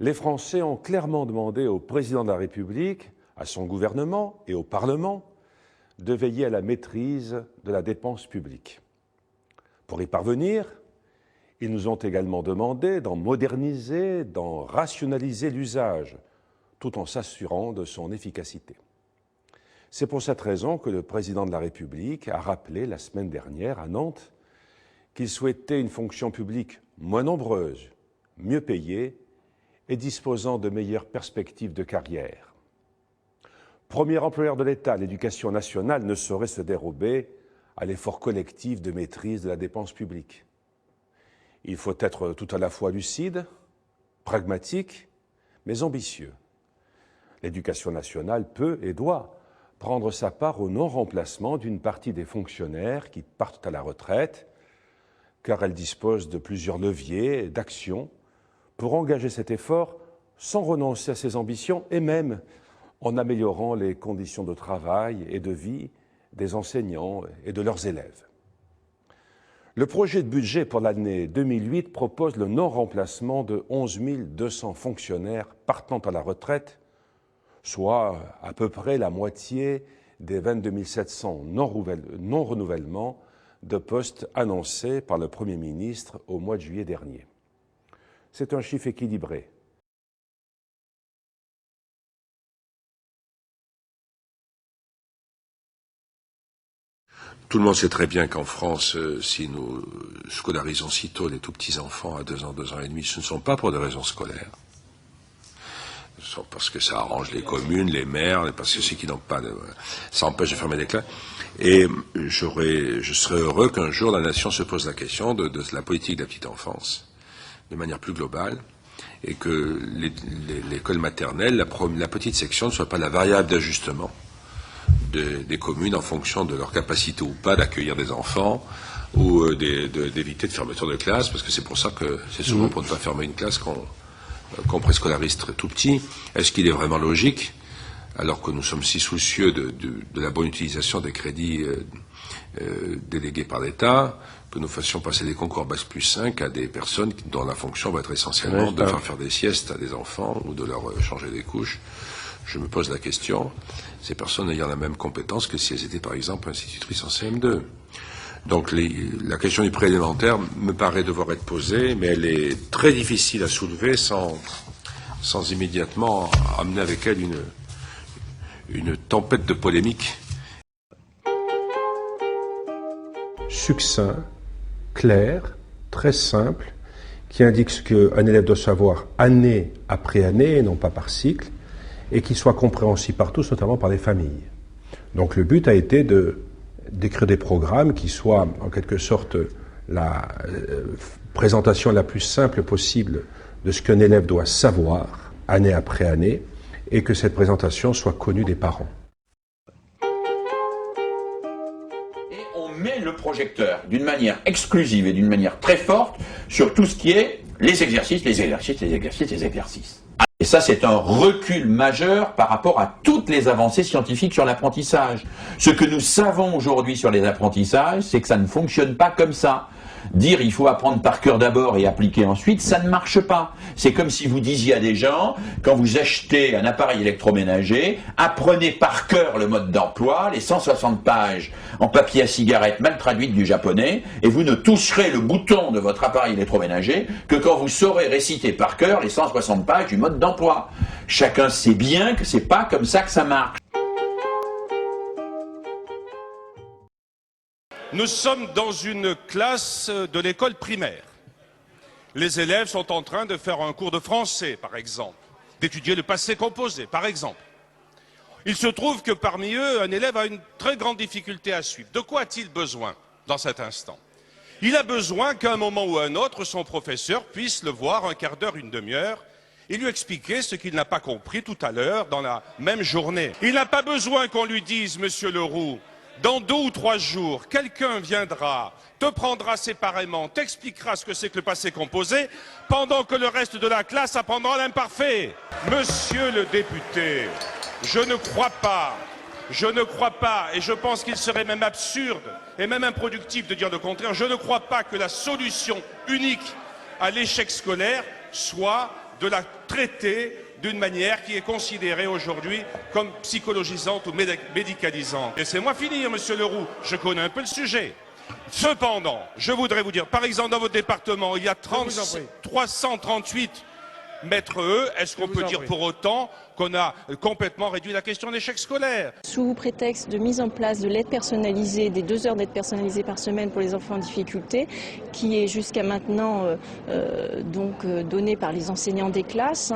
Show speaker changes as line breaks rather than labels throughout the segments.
les Français ont clairement demandé au président de la République, à son gouvernement et au Parlement de veiller à la maîtrise de la dépense publique. Pour y parvenir, ils nous ont également demandé d'en moderniser, d'en rationaliser l'usage, tout en s'assurant de son efficacité. C'est pour cette raison que le président de la République a rappelé la semaine dernière à Nantes qu'il souhaitait une fonction publique moins nombreuse, mieux payée et disposant de meilleures perspectives de carrière. Premier employeur de l'État, l'Éducation nationale ne saurait se dérober à l'effort collectif de maîtrise de la dépense publique. Il faut être tout à la fois lucide, pragmatique, mais ambitieux. L'Éducation nationale peut et doit prendre sa part au non-remplacement d'une partie des fonctionnaires qui partent à la retraite, car elle dispose de plusieurs leviers d'action pour engager cet effort sans renoncer à ses ambitions et même en améliorant les conditions de travail et de vie des enseignants et de leurs élèves. Le projet de budget pour l'année 2008 propose le non-remplacement de 11 200 fonctionnaires partant à la retraite, soit à peu près la moitié des 22 700 non-renouvellements de postes annoncés par le Premier ministre au mois de juillet dernier. C'est un chiffre équilibré.
Tout le monde sait très bien qu'en France, si nous scolarisons si tôt les tout petits enfants à 2 ans, 2 ans et demi, ce ne sont pas pour des raisons scolaires. Ce sont parce que ça arrange les communes, les maires, parce que ceux qui n'ont pas ça empêche de fermer des classes. Et je serais heureux qu'un jour la nation se pose la question de la politique de la petite enfance, de manière plus globale, et que l'école maternelle, la petite section, ne soit pas la variable d'ajustement des communes en fonction de leur capacité ou pas d'accueillir des enfants ou d'éviter de fermeture de classe, parce que c'est pour ça que c'est souvent pour ne pas fermer une classe qu'on préscolarise tout petit. Est-ce qu'il est vraiment logique, alors que nous sommes si soucieux de la bonne utilisation des crédits délégués par l'État, que nous fassions passer des concours Bac plus 5 à des personnes dont la fonction va être essentiellement de faire des siestes à des enfants ou de leur changer des couches? Je me pose la question, ces personnes ayant la même compétence que si elles étaient par exemple institutrices en CM2. Donc la question du préélémentaire me paraît devoir être posée, mais elle est très difficile à soulever sans immédiatement amener avec elle une tempête de polémique.
Succinct, clair, très simple, qui indique ce qu'un élève doit savoir année après année, et non pas par cycle, et qui soit compréhensible par tous, notamment par les familles. Donc le but a été d'écrire des programmes qui soient en quelque sorte la présentation la plus simple possible de ce qu'un élève doit savoir année après année, et que cette présentation soit connue des parents.
Et on met le projecteur d'une manière exclusive et d'une manière très forte sur tout ce qui est les exercices, les exercices, les exercices, les exercices. Et ça, c'est un recul majeur par rapport à toutes les avancées scientifiques sur l'apprentissage. Ce que nous savons aujourd'hui sur les apprentissages, c'est que ça ne fonctionne pas comme ça. Dire il faut apprendre par cœur d'abord et appliquer ensuite, ça ne marche pas. C'est comme si vous disiez à des gens, quand vous achetez un appareil électroménager, apprenez par cœur le mode d'emploi, les 160 pages en papier à cigarette mal traduites du japonais, et vous ne toucherez le bouton de votre appareil électroménager que quand vous saurez réciter par cœur les 160 pages du mode d'emploi. Chacun sait bien que c'est pas comme ça que ça marche.
Nous sommes dans une classe de l'école primaire. Les élèves sont en train de faire un cours de français, par exemple, d'étudier le passé composé, par exemple. Il se trouve que parmi eux, un élève a une très grande difficulté à suivre. De quoi a-t-il besoin dans cet instant? Il a besoin qu'à un moment ou à un autre, son professeur puisse le voir un quart d'heure, une demi-heure, et lui expliquer ce qu'il n'a pas compris tout à l'heure dans la même journée. Il n'a pas besoin qu'on lui dise, Monsieur Leroux, dans 2 ou 3 jours, quelqu'un viendra, te prendra séparément, t'expliquera ce que c'est que le passé composé, pendant que le reste de la classe apprendra l'imparfait. Monsieur le député, je ne crois pas, et je pense qu'il serait même absurde et même improductif de dire le contraire, je ne crois pas que la solution unique à l'échec scolaire soit de la traiter d'une manière qui est considérée aujourd'hui comme psychologisante ou médicalisante. Laissez-moi finir, monsieur Leroux, je connais un peu le sujet. Cependant, je voudrais vous dire, par exemple, dans votre département, il y a 338 maîtres E. Est-ce qu'on peut dire pour autant qu'on a complètement réduit la question d'échec scolaire?
Sous prétexte de mise en place de l'aide personnalisée, des 2 heures d'aide personnalisée par semaine pour les enfants en difficulté, qui est jusqu'à maintenant donnée par les enseignants des classes,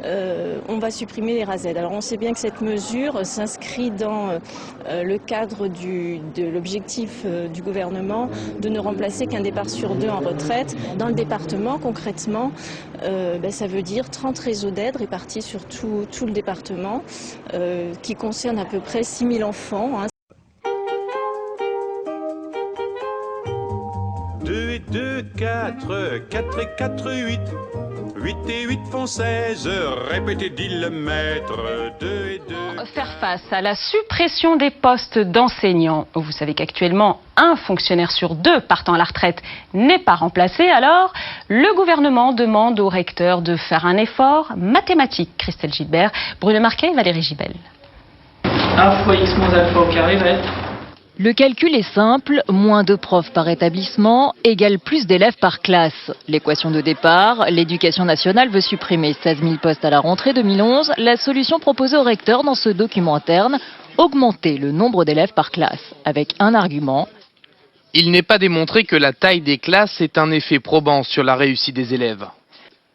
on va supprimer les RASED. Alors on sait bien que cette mesure s'inscrit dans le cadre de l'objectif du gouvernement de ne remplacer qu'un départ sur 2 en retraite. Dans le département, concrètement, ça veut dire 30 réseaux d'aide répartis sur tout le département, qui concerne à peu près 6 000 enfants.
2 et 2, 4, 4 et 4, 8. 8 et 8 font 16, répétez, dit le maître. 2 et 2...
Faire face à la suppression des postes d'enseignants. Vous savez qu'actuellement, un fonctionnaire sur 2 partant à la retraite n'est pas remplacé. Alors, le gouvernement demande aux recteurs de faire un effort mathématique. Christelle Gilbert, Bruno Marquet et Valérie Gibel.
1 fois x moins alpha au carré va être...
Le calcul est simple, moins de profs par établissement égale plus d'élèves par classe. L'équation de départ, l'éducation nationale veut supprimer 16 000 postes à la rentrée 2011. La solution proposée au recteur dans ce document interne, augmenter le nombre d'élèves par classe, avec un argument.
Il n'est pas démontré que la taille des classes ait un effet probant sur la réussite des élèves.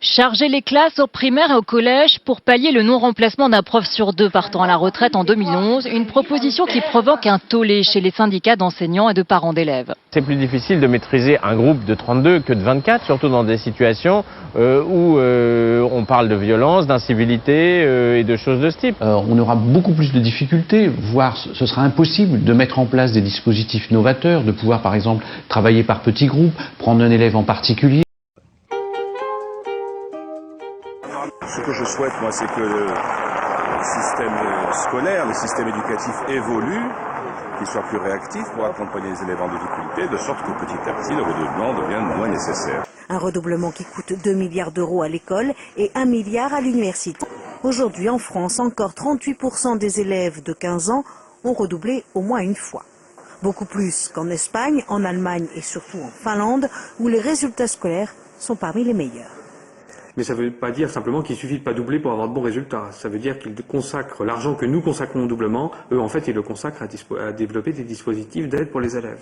Charger les classes au primaire et au collège pour pallier le non-remplacement d'un prof sur 2 partant à la retraite en 2011, une proposition qui provoque un tollé chez les syndicats d'enseignants et de parents d'élèves.
C'est plus difficile de maîtriser un groupe de 32 que de 24, surtout dans des situations où on parle de violence, d'incivilité et de choses de ce type.
On aura beaucoup plus de difficultés, voire ce sera impossible de mettre en place des dispositifs novateurs, de pouvoir par exemple travailler par petits groupes, prendre un élève en particulier.
Ce que je souhaite, moi, c'est que le système scolaire, le système éducatif évolue, qu'il soit plus réactif pour accompagner les élèves en difficulté, de sorte que petit à petit, le redoublement devienne moins nécessaire.
Un redoublement qui coûte 2 milliards d'euros à l'école et 1 milliard à l'université. Aujourd'hui, en France, encore 38% des élèves de 15 ans ont redoublé au moins une fois. Beaucoup plus qu'en Espagne, en Allemagne et surtout en Finlande, où les résultats scolaires sont parmi les meilleurs.
Mais ça ne veut pas dire simplement qu'il suffit de pas doubler pour avoir de bons résultats. Ça veut dire qu'ils consacrent l'argent que nous consacrons au doublement, eux en fait ils le consacrent à développer des dispositifs d'aide pour les élèves.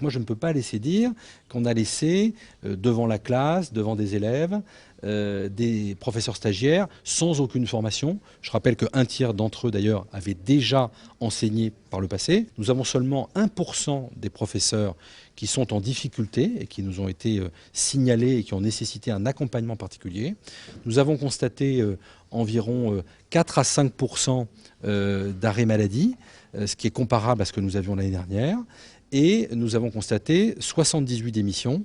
Moi je ne peux pas laisser dire qu'on a laissé devant la classe, devant des élèves, des professeurs stagiaires sans aucune formation. Je rappelle qu'un tiers d'entre eux d'ailleurs avaient déjà enseigné par le passé. Nous avons seulement 1% des professeurs qui sont en difficulté et qui nous ont été signalés et qui ont nécessité un accompagnement particulier. Nous avons constaté environ 4 à 5% d'arrêt maladie, ce qui est comparable à ce que nous avions l'année dernière. Et nous avons constaté 78 démissions.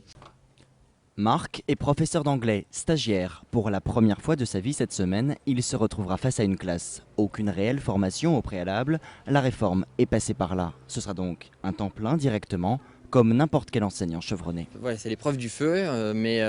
Marc est professeur d'anglais, stagiaire. Pour la première fois de sa vie cette semaine, il se retrouvera face à une classe. Aucune réelle formation au préalable, la réforme est passée par là. Ce sera donc un temps plein directement, comme n'importe quel enseignant chevronné.
Voilà, c'est l'épreuve du feu, mais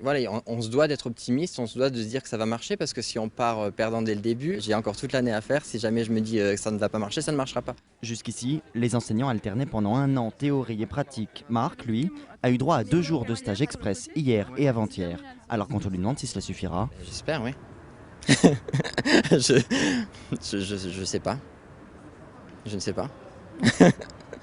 voilà, on se doit d'être optimiste, on se doit de se dire que ça va marcher, parce que si on part perdant dès le début, j'ai encore toute l'année à faire. Si jamais je me dis que ça ne va pas marcher, ça ne marchera pas.
Jusqu'ici, les enseignants alternaient pendant 1 an théorie et pratique. Marc, lui, a eu droit à 2 jours de stage express hier et avant-hier. Alors quand on lui demande si cela suffira...
J'espère, oui. je sais pas. Je ne sais pas.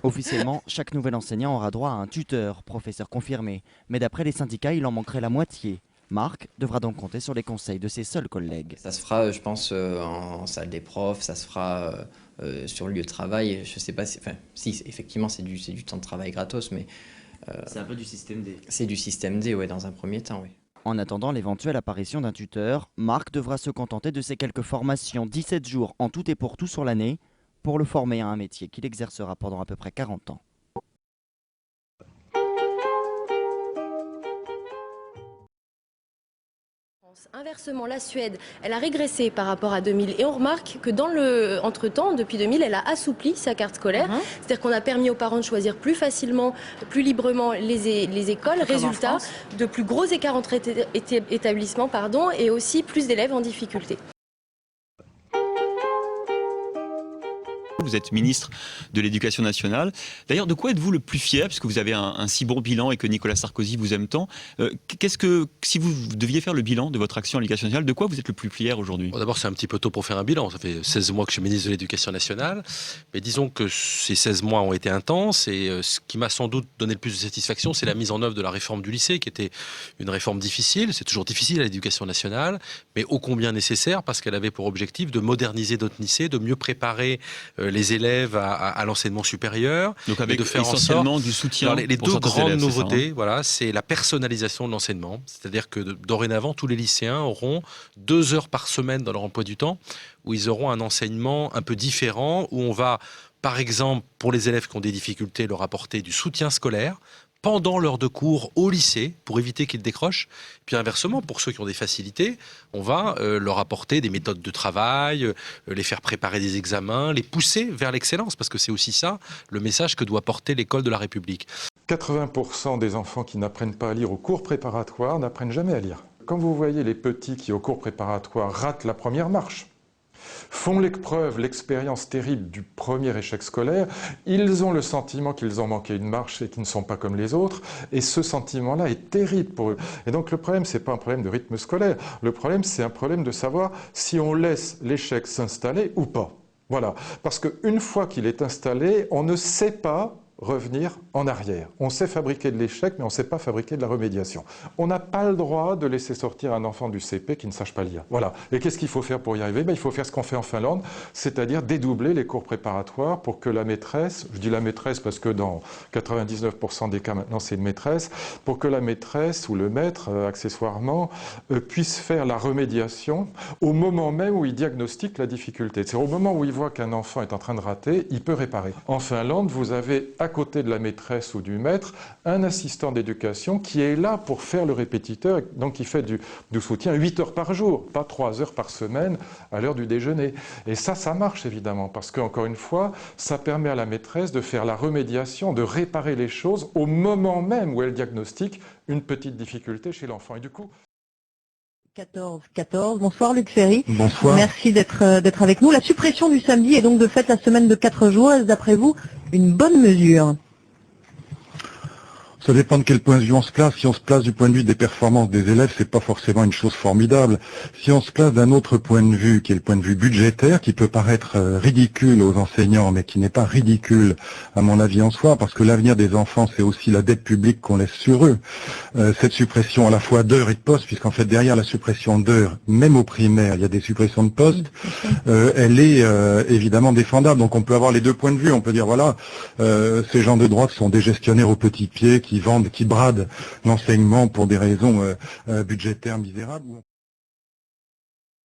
Officiellement, chaque nouvel enseignant aura droit à un tuteur, professeur confirmé. Mais d'après les syndicats, il en manquerait la moitié. Marc devra donc compter sur les conseils de ses seuls collègues.
Ça se fera, je pense, en salle des profs, ça se fera sur le lieu de travail. Je sais pas si... Enfin, si, effectivement, c'est du temps de travail gratos, mais...
c'est un peu du système D.
C'est du système D, ouais, dans un premier temps, oui.
En attendant l'éventuelle apparition d'un tuteur, Marc devra se contenter de ses quelques formations, 17 jours en tout et pour tout sur l'année, pour le former à un métier qu'il exercera pendant à peu près 40 ans.
Inversement, la Suède, elle a régressé par rapport à 2000 et on remarque que entre-temps, depuis 2000, elle a assoupli sa carte scolaire. C'est-à-dire qu'on a permis aux parents de choisir plus facilement, plus librement les écoles. Résultat, de plus gros écarts entre établissements et aussi plus d'élèves en difficulté.
Vous êtes ministre de l'Éducation nationale. D'ailleurs, de quoi êtes-vous le plus fier, puisque vous avez un si bon bilan et que Nicolas Sarkozy vous aime tant? Si vous deviez faire le bilan de votre action à l'Éducation nationale, de quoi vous êtes le plus fier aujourd'hui?
Bon, d'abord, c'est un petit peu tôt pour faire un bilan. Ça fait 16 mois que je suis ministre de l'Éducation nationale. Mais disons que ces 16 mois ont été intenses et ce qui m'a sans doute donné le plus de satisfaction, c'est la mise en œuvre de la réforme du lycée, qui était une réforme difficile. C'est toujours difficile à l'Éducation nationale, mais ô combien nécessaire parce qu'elle avait pour objectif de moderniser notre lycée, de mieux préparer les élèves à l'enseignement supérieur.
Donc avec
de faire
essentiellement
en sorte,
du soutien.
Les
pour
deux grandes
élèves,
nouveautés, voilà, c'est la personnalisation de l'enseignement. C'est-à-dire que dorénavant, tous les lycéens auront 2 heures par semaine dans leur emploi du temps où ils auront un enseignement un peu différent, où on va, par exemple, pour les élèves qui ont des difficultés, leur apporter du soutien scolaire pendant l'heure de cours au lycée pour éviter qu'ils décrochent. Puis inversement, pour ceux qui ont des facilités, on va leur apporter des méthodes de travail, les faire préparer des examens, les pousser vers l'excellence, parce que c'est aussi ça le message que doit porter l'école de la République.
80% des enfants qui n'apprennent pas à lire au cours préparatoire n'apprennent jamais à lire. Quand vous voyez les petits qui au cours préparatoire ratent la première marche, font l'épreuve, l'expérience terrible du premier échec scolaire, ils ont le sentiment qu'ils ont manqué une marche et qu'ils ne sont pas comme les autres, et ce sentiment-là est terrible pour eux. Et donc le problème, c'est pas un problème de rythme scolaire, le problème, c'est un problème de savoir si on laisse l'échec s'installer ou pas. Voilà, parce qu'une fois qu'il est installé, on ne sait pas revenir en arrière. On sait fabriquer de l'échec, mais on ne sait pas fabriquer de la remédiation. On n'a pas le droit de laisser sortir un enfant du CP qui ne sache pas lire. Voilà. Et qu'est-ce qu'il faut faire pour y arriver? Il faut faire ce qu'on fait en Finlande, c'est-à-dire dédoubler les cours préparatoires pour que la maîtresse, je dis la maîtresse parce que dans 99% des cas maintenant c'est une maîtresse, pour que la maîtresse ou le maître, accessoirement, puisse faire la remédiation au moment même où il diagnostique la difficulté. C'est au moment où il voit qu'un enfant est en train de rater, il peut réparer. En Finlande, vous avez à côté de la maîtresse ou du maître, un assistant d'éducation qui est là pour faire le répétiteur, donc il fait du soutien 8 heures par jour, pas 3 heures par semaine à l'heure du déjeuner. Et ça marche évidemment, parce qu'encore une fois, ça permet à la maîtresse de faire la remédiation, de réparer les choses au moment même où elle diagnostique une petite difficulté chez l'enfant. Et du coup...
14. Bonsoir Luc Ferry.
Bonsoir.
Merci d'être avec nous. La suppression du samedi est donc de fait la semaine de 4 jours. Est-ce d'après vous une bonne mesure?
Ça dépend de quel point de vue on se place. Si on se place du point de vue des performances des élèves, c'est pas forcément une chose formidable. Si on se place d'un autre point de vue, qui est le point de vue budgétaire, qui peut paraître ridicule aux enseignants, mais qui n'est pas ridicule à mon avis en soi, parce que l'avenir des enfants, c'est aussi la dette publique qu'on laisse sur eux. Cette suppression à la fois d'heures et de postes, puisqu'en fait derrière la suppression d'heures, même au primaire, il y a des suppressions de postes, elle est évidemment défendable. Donc on peut avoir les deux points de vue. On peut dire voilà, ces gens de droite sont des gestionnaires au petit pied qui bradent l'enseignement pour des raisons budgétaires misérables.